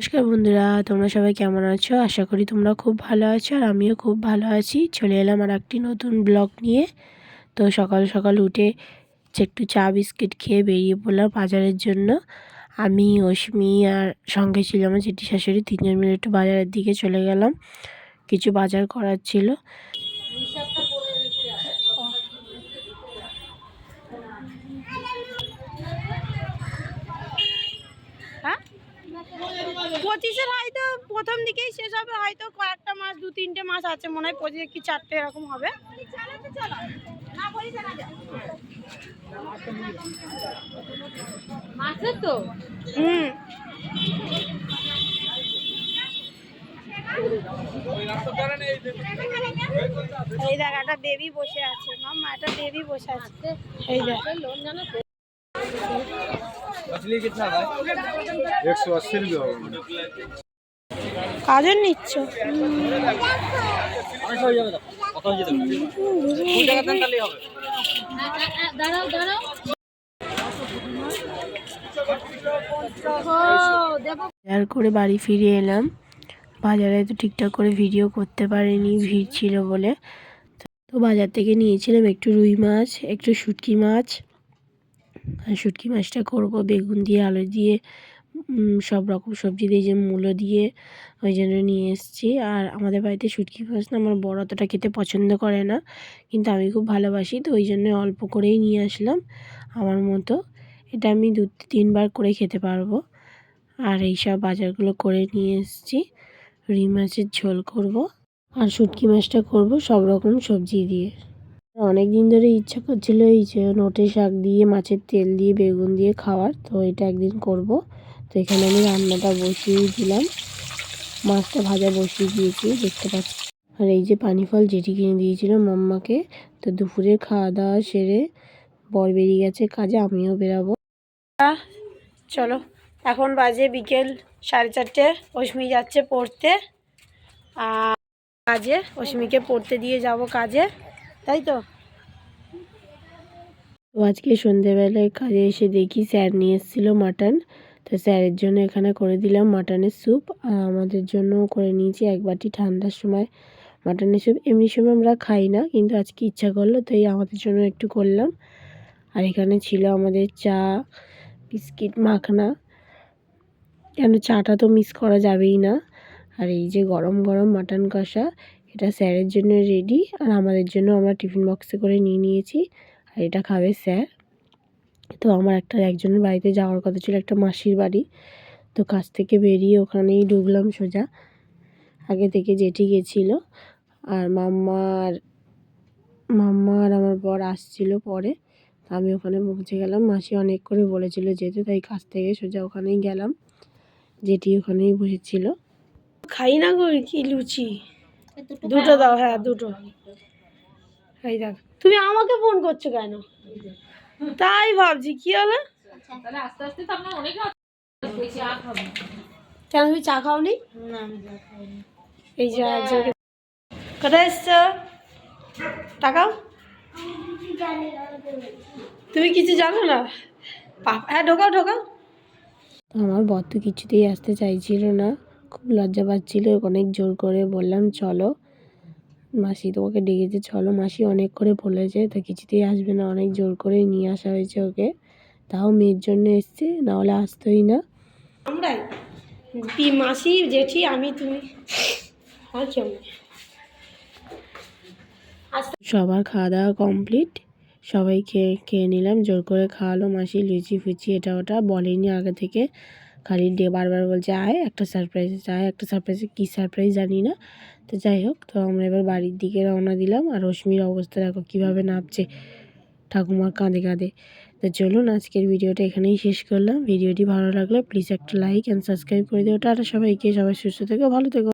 নমস্কার বন্ধুরা, তোমরা সবাই কেমন আছো? আশা করি তোমরা খুব ভালো আছো আর আমিও খুব ভালো আছি। চলে এলাম আর একটি নতুন ব্লগ নিয়ে। তো সকাল সকাল উঠে একটু চা বিস্কিট খেয়ে বেরিয়ে পড়লাম বাজারের জন্য। আমি, অশ্মি আর সঙ্গে ছিল আমার জেঠি শাশুড়ি, তিনজন মিলে একটু বাজারের দিকে চলে গেলাম। কিছু বাজার করার ছিল। হ্যাঁ, 25-এর হয়তো প্রথম দিকেই শেষ হবে, হয়তো কয়েকটা মাস, 2-3টে মাস আছে মনে হয়, 25 কি 4টে এরকম হবে। তো এই দেখ, একটা বেবি বসে আছে, মাম্মা একটা বেবি বসে আছে, এই দেখ। কাজল নিচ্ছ? বাজার করে বাড়ি ফিরে এলাম। বাজারে তো ঠিকঠাক করে ভিডিও করতে পারিনি, ভিড় ছিল বলে। তো বাজার থেকে নিয়েছিলাম একটু রুই মাছ, একটু শুটকি মাছ। আর শুটকি মাছটা করবো বেগুন দিয়ে, আলু দিয়ে, সব রকম সবজি দিয়ে, যে মূলো দিয়ে, ওই জন্য নিয়ে এসেছি। আর আমাদের বাড়িতে শুটকি মাছ না আমার বড় অতটা খেতে পছন্দ করে না, কিন্তু আমি খুব ভালোবাসি, তো ওই জন্য অল্প করেই নিয়ে আসলাম আমার মতো। এটা আমি 2-3 বার করে খেতে পারবো। আর এইসব বাজারগুলো করে নিয়ে এসেছি। রুই মাছের ঝোল করব আর শুটকি মাছটা করব সব রকম সবজি দিয়ে। অনেক দিন ধরে ইচ্ছা করছিল এই যে নোটে শাক দিয়ে, মাছের তেল দিয়ে, বেগুন দিয়ে খাওয়ার, তো এটা একদিন করব। তো এখানে আমি রান্নাটা বসিয়ে দিলাম, মাছটা ভাজা বসিয়ে দিয়েছি, দেখতে পাচ্ছি। আর এই যে পানি ফল যেটি কিনে দিয়েছিল মাম্মাকে। তো দুপুরে খাওয়া দাওয়া সেরে বর বেরিয়ে গেছে কাজে, আমিও বেরাবো। চলো, এখন বাজে বিকেল 4:30। অশ্মি যাচ্ছে পড়তে, আর কাজে অশ্মিকে পড়তে দিয়ে যাব কাজে, তাই তো। আজকে সন্ধেবেলায় কাজে এসে দেখি স্যার নিয়ে এসেছিলো মাটন। তো স্যারের জন্য এখানে করে দিলাম মাটনের স্যুপ, আর আমাদের জন্যও করে নিয়েছি এক বাটি ঠান্ডার সময় মাটনের স্যুপ। এমনি সময় আমরা খাই না, কিন্তু আজকে ইচ্ছা করলো তাই আমাদের জন্য একটু করলাম। আর এখানে ছিল আমাদের চা, বিস্কিট, মাখনা, কেন চাটা তো মিস করা যাবেই না। আর এই যে গরম গরম মাটন কষা, এটা স্যারের জন্য রেডি, আর আমাদের জন্য আমরা টিফিন বক্সে করে নিয়ে নিয়েছি। আর এটা খাবে স্যার। তো আমার একজনের বাড়িতে যাওয়ার কথা ছিল, একটা মাসির বাড়ি। তো কাজ থেকে বেরিয়ে ওখানেই ঢুকলাম সোজা। আগে থেকে জেঠি গেছিলো, আর মাম্মা আর আমার বর আসছিল পরে। আমি ওখানে পৌঁছে গেলাম, মাসি অনেক করে বলেছিল যেতে, তাই কাছ থেকে সোজা ওখানেই গেলাম। জেঠি ওখানেই বসেছিল। খাই না গো, কি লুচি দুটো দাও। হ্যাঁ, দুটো। এই দেখ, তুমি আমাকে ফোন করছো কেন? তাই ভাবছি কি হলো। কেন তুমি চা খাওনি? এই যে একজনকে, কোথায় এসছো? টাকাও, তুমি কিছু জানো না? হ্যাঁ, ঢোকাও ঢোকাও। আমার বর তো কিছুতেই আসতে চাইছিল না, খুব লজ্জা পাচ্ছিল। অনেক জোর করে বললাম চলো, মাসি তোমাকে ডেকেছে চলো। মাসি অনেক করে বলেছে, তো কিছুতেই আসবে না, অনেক জোর করে নিয়ে আসা হয়েছে ওকে। তাও মেয়ের জন্য এসছে, নাহলে আসতোই না। আমরাই মাসি, জেঠি, আমি, তুমি, আর কেউ। সবার খাওয়া দাওয়া কমপ্লিট, সবাই খেয়ে নিলাম। জোর করে খাওয়ালো মাসি, লুচি ফুচি এটা ওটা, বলেনি আগে থেকে, খালি বারবার বলছে আয় একটা সারপ্রাইজ, আয় একটা সারপ্রাইজ, কী সারপ্রাইজ জানি না। তো যাই হোক, তো আমরা এবার বাড়ির দিকে রওনা দিলাম। আর রশ্মির অবস্থা দেখো কীভাবে নামছে ঠাকুমার কাঁধে কাঁধে। তো চলুন, আজকের ভিডিওটা এখানেই শেষ করলাম। ভিডিওটি ভালো লাগলে প্লিজ একটা লাইক অ্যান্ড সাবস্ক্রাইব করে দিও। টাটা সবাইকে, সবাই সুস্থ থেকো, ভালো থেকো।